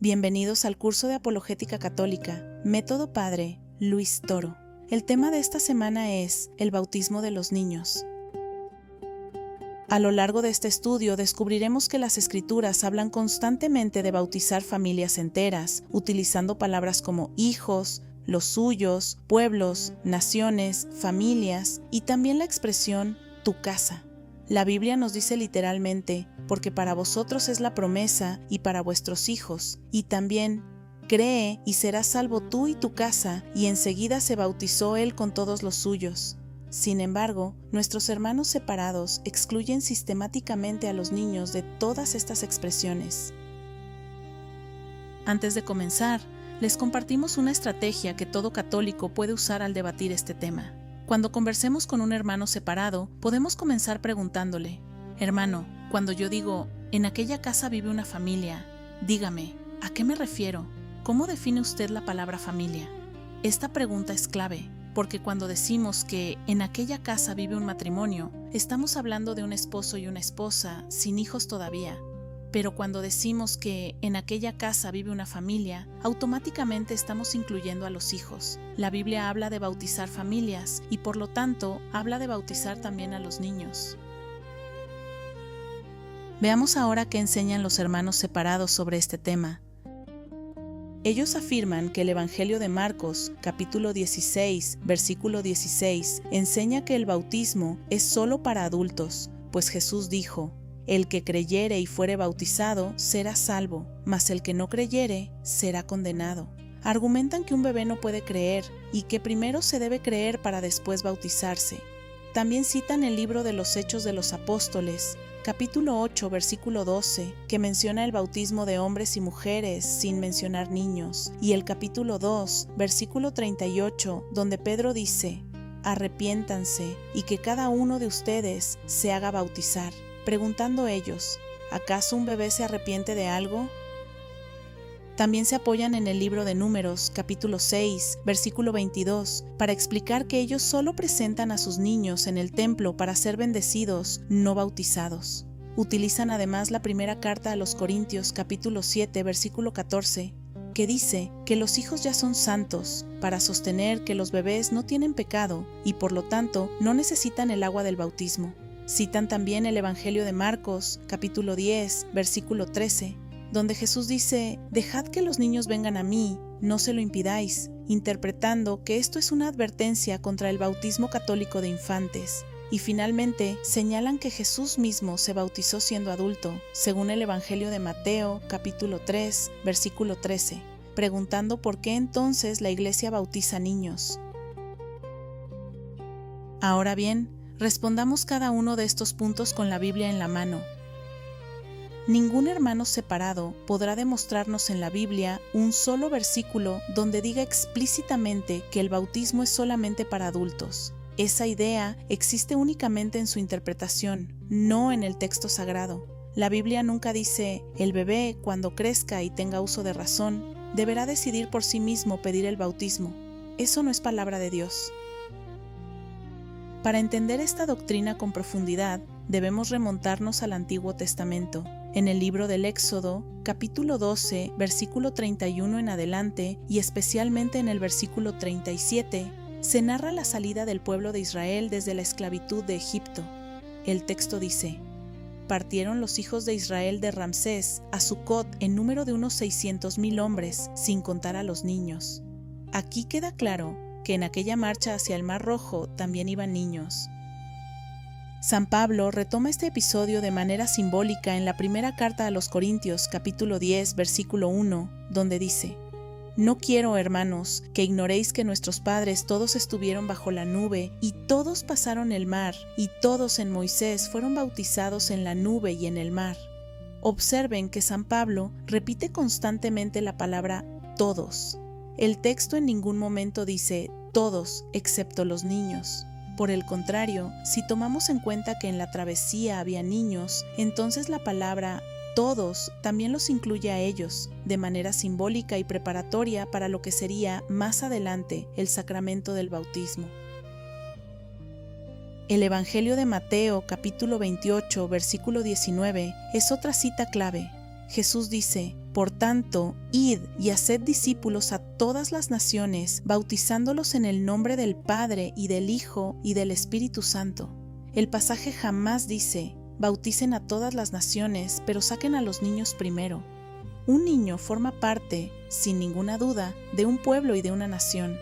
Bienvenidos al curso de Apologética Católica, Método Padre Luis Toro. El tema de esta semana es el bautismo de los niños. A lo largo de este estudio descubriremos que las Escrituras hablan constantemente de bautizar familias enteras, utilizando palabras como hijos, los suyos, pueblos, naciones, familias y también la expresión tu casa. La Biblia nos dice literalmente, porque para vosotros es la promesa y para vuestros hijos, y también, cree y serás salvo tú y tu casa, y enseguida se bautizó él con todos los suyos. Sin embargo, nuestros hermanos separados excluyen sistemáticamente a los niños de todas estas expresiones. Antes de comenzar, les compartimos una estrategia que todo católico puede usar al debatir este tema. Cuando conversemos con un hermano separado, podemos comenzar preguntándole: hermano, cuando yo digo, en aquella casa vive una familia, dígame, ¿a qué me refiero? ¿Cómo define usted la palabra familia? Esta pregunta es clave, porque cuando decimos que en aquella casa vive un matrimonio, estamos hablando de un esposo y una esposa sin hijos todavía. Pero cuando decimos que en aquella casa vive una familia, automáticamente estamos incluyendo a los hijos. La Biblia habla de bautizar familias y por lo tanto habla de bautizar también a los niños. Veamos ahora qué enseñan los hermanos separados sobre este tema. Ellos afirman que el Evangelio de Marcos, capítulo 16, versículo 16, enseña que el bautismo es solo para adultos, pues Jesús dijo: el que creyere y fuere bautizado será salvo, mas el que no creyere será condenado. Argumentan que un bebé no puede creer y que primero se debe creer para después bautizarse. También citan el libro de los Hechos de los Apóstoles, capítulo 8, versículo 12, que menciona el bautismo de hombres y mujeres sin mencionar niños, y el capítulo 2, versículo 38, donde Pedro dice: arrepiéntanse y que cada uno de ustedes se haga bautizar. Preguntando ellos, ¿acaso un bebé se arrepiente de algo? También se apoyan en el libro de Números, capítulo 6, versículo 22, para explicar que ellos solo presentan a sus niños en el templo para ser bendecidos, no bautizados. Utilizan además la primera carta a los Corintios, capítulo 7, versículo 14, que dice que los hijos ya son santos, para sostener que los bebés no tienen pecado y por lo tanto no necesitan el agua del bautismo. Citan también el Evangelio de Marcos, capítulo 10, versículo 13, donde Jesús dice: dejad que los niños vengan a mí, no se lo impidáis, interpretando que esto es una advertencia contra el bautismo católico de infantes. Y finalmente señalan que Jesús mismo se bautizó siendo adulto, según el Evangelio de Mateo, capítulo 3, versículo 13, preguntando por qué entonces la Iglesia bautiza niños. Ahora bien, respondamos cada uno de estos puntos con la Biblia en la mano. Ningún hermano separado podrá demostrarnos en la Biblia un solo versículo donde diga explícitamente que el bautismo es solamente para adultos. Esa idea existe únicamente en su interpretación, no en el texto sagrado. La Biblia nunca dice: el bebé, cuando crezca y tenga uso de razón, deberá decidir por sí mismo pedir el bautismo. Eso no es palabra de Dios. Para entender esta doctrina con profundidad, debemos remontarnos al Antiguo Testamento. En el libro del Éxodo, capítulo 12, versículo 31 en adelante, y especialmente en el versículo 37, se narra la salida del pueblo de Israel desde la esclavitud de Egipto. El texto dice: partieron los hijos de Israel de Ramsés a Sucot en número de unos 600,000 hombres, sin contar a los niños. Aquí queda claro que en aquella marcha hacia el Mar Rojo también iban niños. San Pablo retoma este episodio de manera simbólica en la primera carta a los Corintios, capítulo 10, versículo 1, donde dice: no quiero, hermanos, que ignoréis que nuestros padres todos estuvieron bajo la nube, y todos pasaron el mar, y todos en Moisés fueron bautizados en la nube y en el mar. Observen que San Pablo repite constantemente la palabra todos. El texto en ningún momento dice todos excepto los niños. Por el contrario, si tomamos en cuenta que en la travesía había niños, entonces la palabra todos también los incluye a ellos, de manera simbólica y preparatoria para lo que sería más adelante el sacramento del bautismo. El Evangelio de Mateo, capítulo 28, versículo 19, es otra cita clave. Jesús dice: Por tanto, id y haced discípulos a todas las naciones, bautizándolos en el nombre del Padre y del Hijo y del Espíritu Santo. El pasaje jamás dice, bauticen a todas las naciones, pero saquen a los niños primero. Un niño forma parte, sin ninguna duda, de un pueblo y de una nación.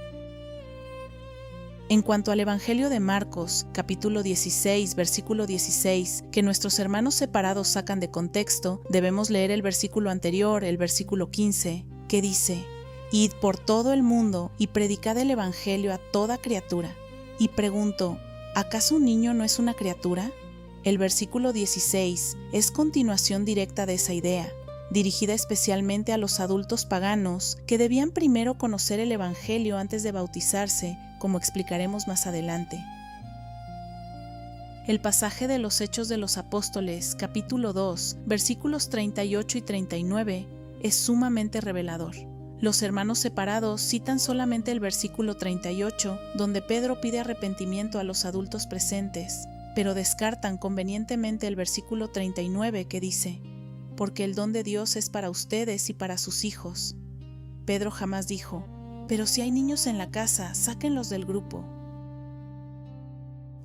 En cuanto al Evangelio de Marcos, capítulo 16, versículo 16, que nuestros hermanos separados sacan de contexto, debemos leer el versículo anterior, el versículo 15, que dice: Id por todo el mundo y predicad el Evangelio a toda criatura. Y pregunto, ¿acaso un niño no es una criatura? El versículo 16 es continuación directa de esa idea, dirigida especialmente a los adultos paganos que debían primero conocer el Evangelio antes de bautizarse, como explicaremos más adelante. El pasaje de los Hechos de los Apóstoles, capítulo 2, versículos 38 y 39, es sumamente revelador. Los hermanos separados citan solamente el versículo 38, donde Pedro pide arrepentimiento a los adultos presentes, pero descartan convenientemente el versículo 39 que dice: porque el don de Dios es para ustedes y para sus hijos. Pedro jamás dijo: pero si hay niños en la casa, sáquenlos del grupo.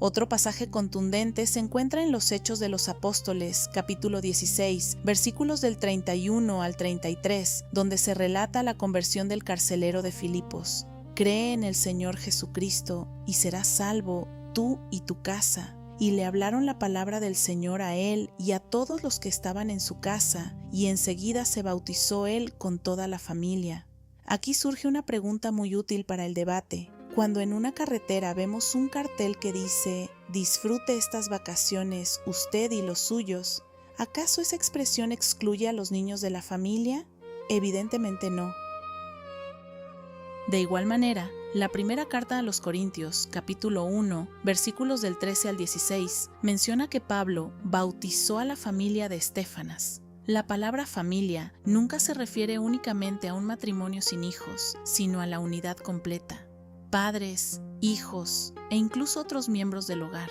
Otro pasaje contundente se encuentra en los Hechos de los Apóstoles, capítulo 16, versículos del 31 al 33, donde se relata la conversión del carcelero de Filipos. Cree en el Señor Jesucristo y serás salvo tú y tu casa. Y le hablaron la palabra del Señor a él y a todos los que estaban en su casa, y enseguida se bautizó él con toda la familia. Aquí surge una pregunta muy útil para el debate. Cuando en una carretera vemos un cartel que dice: disfrute estas vacaciones usted y los suyos, ¿acaso esa expresión excluye a los niños de la familia? Evidentemente no. De igual manera, la primera carta a los Corintios, capítulo 1, versículos del 13 al 16, menciona que Pablo bautizó a la familia de Estéfanas. La palabra familia nunca se refiere únicamente a un matrimonio sin hijos, sino a la unidad completa: padres, hijos e incluso otros miembros del hogar.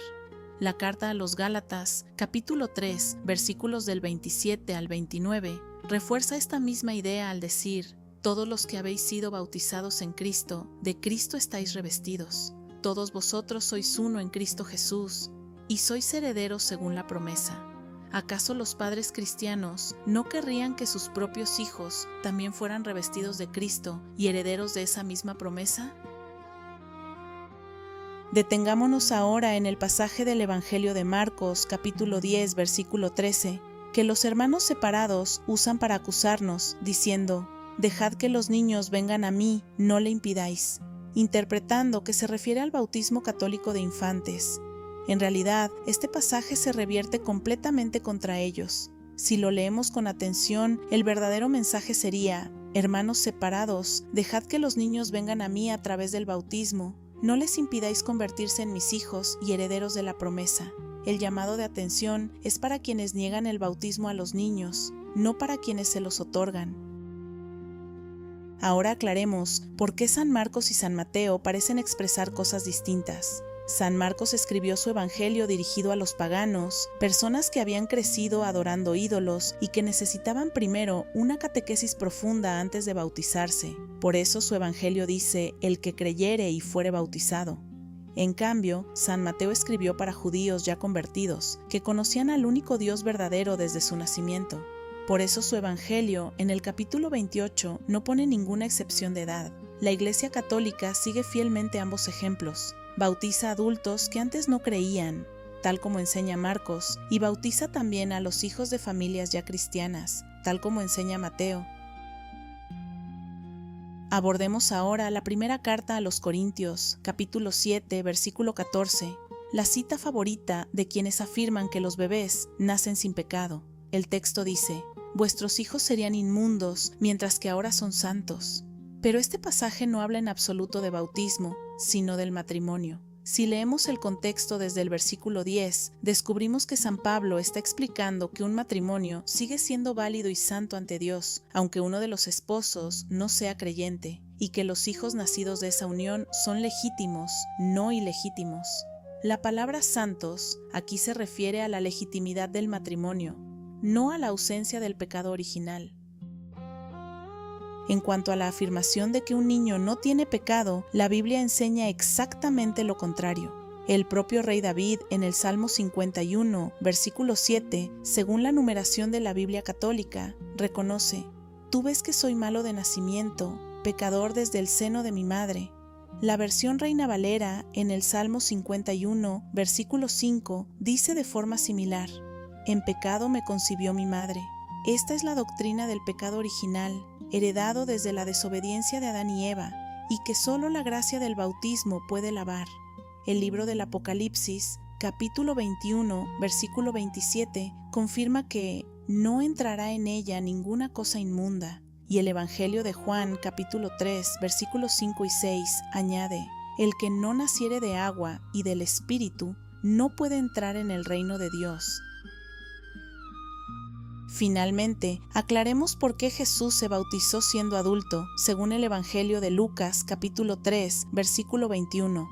La carta a los Gálatas, capítulo 3, versículos del 27 al 29, refuerza esta misma idea al decir: todos los que habéis sido bautizados en Cristo, de Cristo estáis revestidos. Todos vosotros sois uno en Cristo Jesús, y sois herederos según la promesa. ¿Acaso los padres cristianos no querrían que sus propios hijos también fueran revestidos de Cristo y herederos de esa misma promesa? Detengámonos ahora en el pasaje del Evangelio de Marcos, capítulo 10, versículo 13, que los hermanos separados usan para acusarnos, diciendo: dejad que los niños vengan a mí, no le impidáis, interpretando que se refiere al bautismo católico de infantes. En realidad, este pasaje se revierte completamente contra ellos. Si lo leemos con atención, el verdadero mensaje sería: hermanos separados, dejad que los niños vengan a mí a través del bautismo, no les impidáis convertirse en mis hijos y herederos de la promesa. El llamado de atención es para quienes niegan el bautismo a los niños, no para quienes se los otorgan. Ahora aclaremos por qué San Marcos y San Mateo parecen expresar cosas distintas. San Marcos escribió su evangelio dirigido a los paganos, personas que habían crecido adorando ídolos y que necesitaban primero una catequesis profunda antes de bautizarse. Por eso su evangelio dice: el que creyere y fuere bautizado. En cambio, San Mateo escribió para judíos ya convertidos, que conocían al único Dios verdadero desde su nacimiento. Por eso su evangelio, en el capítulo 28, no pone ninguna excepción de edad. La Iglesia Católica sigue fielmente ambos ejemplos. Bautiza a adultos que antes no creían, tal como enseña Marcos, y bautiza también a los hijos de familias ya cristianas, tal como enseña Mateo. Abordemos ahora la primera carta a los Corintios, capítulo 7, versículo 14, la cita favorita de quienes afirman que los bebés nacen sin pecado. El texto dice: vuestros hijos serían inmundos, mientras que ahora son santos. Pero este pasaje no habla en absoluto de bautismo, sino del matrimonio. Si leemos el contexto desde el versículo 10, descubrimos que San Pablo está explicando que un matrimonio sigue siendo válido y santo ante Dios, aunque uno de los esposos no sea creyente, y que los hijos nacidos de esa unión son legítimos, no ilegítimos. La palabra santos aquí se refiere a la legitimidad del matrimonio, no a la ausencia del pecado original. En cuanto a la afirmación de que un niño no tiene pecado, la Biblia enseña exactamente lo contrario. El propio rey David, en el Salmo 51, versículo 7, según la numeración de la Biblia católica, reconoce: «Tú ves que soy malo de nacimiento, pecador desde el seno de mi madre». La versión Reina Valera, en el Salmo 51, versículo 5, dice de forma similar: «En pecado me concibió mi madre». Esta es la doctrina del pecado original, heredado desde la desobediencia de Adán y Eva, y que solo la gracia del bautismo puede lavar. El libro del Apocalipsis, capítulo 21, versículo 27, confirma que no entrará en ella ninguna cosa inmunda. Y el Evangelio de Juan, capítulo 3, versículos 5 y 6, añade: «El que no naciere de agua y del Espíritu no puede entrar en el reino de Dios». Finalmente, aclaremos por qué Jesús se bautizó siendo adulto, según el Evangelio de Lucas, capítulo 3, versículo 21.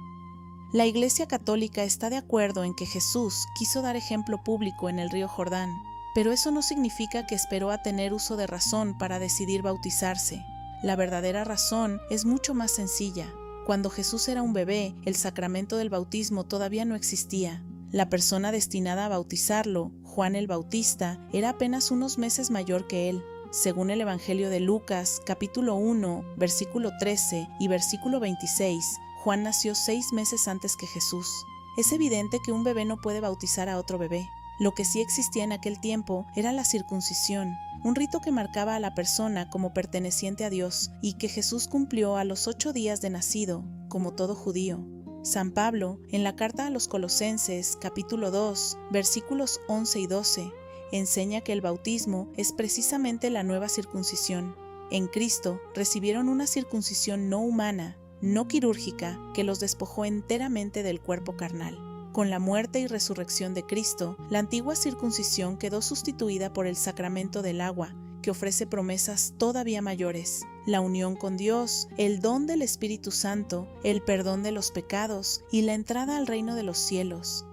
La Iglesia Católica está de acuerdo en que Jesús quiso dar ejemplo público en el río Jordán, pero eso no significa que esperó a tener uso de razón para decidir bautizarse. La verdadera razón es mucho más sencilla. Cuando Jesús era un bebé, el sacramento del bautismo todavía no existía. La persona destinada a bautizarlo, Juan el Bautista, era apenas unos meses mayor que él. Según el Evangelio de Lucas, capítulo 1, versículo 13 y versículo 26, Juan nació 6 meses antes que Jesús. Es evidente que un bebé no puede bautizar a otro bebé. Lo que sí existía en aquel tiempo era la circuncisión, un rito que marcaba a la persona como perteneciente a Dios y que Jesús cumplió a los 8 días de nacido, como todo judío. San Pablo, en la carta a los Colosenses, capítulo 2, versículos 11 y 12, enseña que el bautismo es precisamente la nueva circuncisión. En Cristo recibieron una circuncisión no humana, no quirúrgica, que los despojó enteramente del cuerpo carnal. Con la muerte y resurrección de Cristo, la antigua circuncisión quedó sustituida por el sacramento del agua, que ofrece promesas todavía mayores: la unión con Dios, el don del Espíritu Santo, el perdón de los pecados y la entrada al reino de los cielos.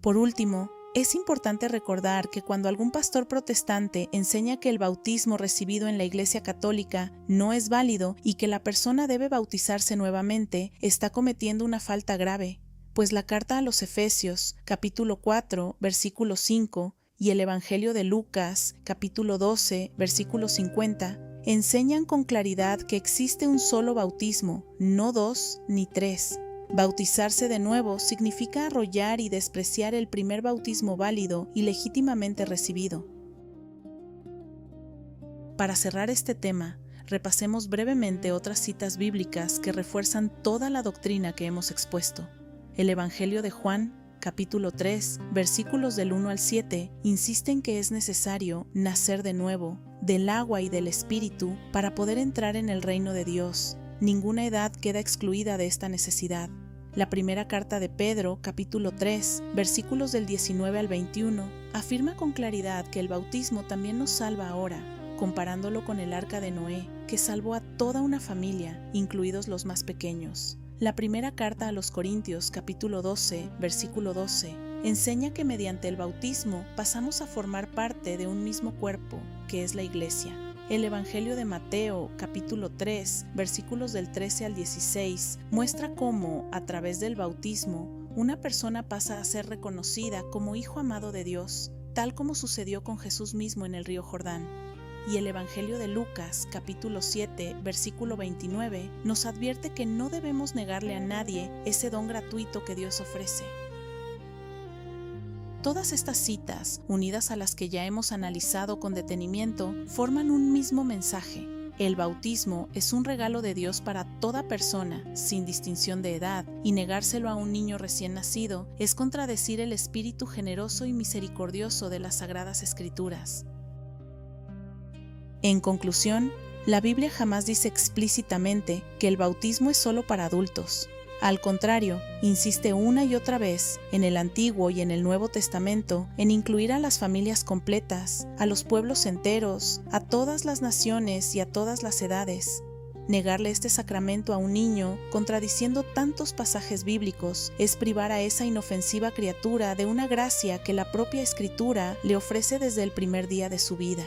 Por último, es importante recordar que cuando algún pastor protestante enseña que el bautismo recibido en la Iglesia Católica no es válido y que la persona debe bautizarse nuevamente, está cometiendo una falta grave, pues la carta a los Efesios, capítulo 4, versículo 5, y el Evangelio de Lucas, capítulo 12, versículo 50, enseñan con claridad que existe un solo bautismo, no 2 ni 3. Bautizarse de nuevo significa arrollar y despreciar el primer bautismo válido y legítimamente recibido. Para cerrar este tema, repasemos brevemente otras citas bíblicas que refuerzan toda la doctrina que hemos expuesto. El Evangelio de Juan, capítulo 3, versículos del 1 al 7, insisten que es necesario nacer de nuevo, del agua y del Espíritu, para poder entrar en el reino de Dios. Ninguna edad queda excluida de esta necesidad. La primera carta de Pedro, capítulo 3, versículos del 19 al 21, afirma con claridad que el bautismo también nos salva ahora, comparándolo con el arca de Noé, que salvó a toda una familia, incluidos los más pequeños. La primera carta a los Corintios, capítulo 12, versículo 12, enseña que mediante el bautismo pasamos a formar parte de un mismo cuerpo, que es la Iglesia. El Evangelio de Mateo, capítulo 3, versículos del 13 al 16, muestra cómo, a través del bautismo, una persona pasa a ser reconocida como hijo amado de Dios, tal como sucedió con Jesús mismo en el río Jordán. Y el Evangelio de Lucas, capítulo 7, versículo 29, nos advierte que no debemos negarle a nadie ese don gratuito que Dios ofrece. Todas estas citas, unidas a las que ya hemos analizado con detenimiento, forman un mismo mensaje. El bautismo es un regalo de Dios para toda persona, sin distinción de edad, y negárselo a un niño recién nacido es contradecir el espíritu generoso y misericordioso de las Sagradas Escrituras. En conclusión, la Biblia jamás dice explícitamente que el bautismo es solo para adultos. Al contrario, insiste una y otra vez, en el Antiguo y en el Nuevo Testamento, en incluir a las familias completas, a los pueblos enteros, a todas las naciones y a todas las edades. Negarle este sacramento a un niño, contradiciendo tantos pasajes bíblicos, es privar a esa inofensiva criatura de una gracia que la propia Escritura le ofrece desde el primer día de su vida.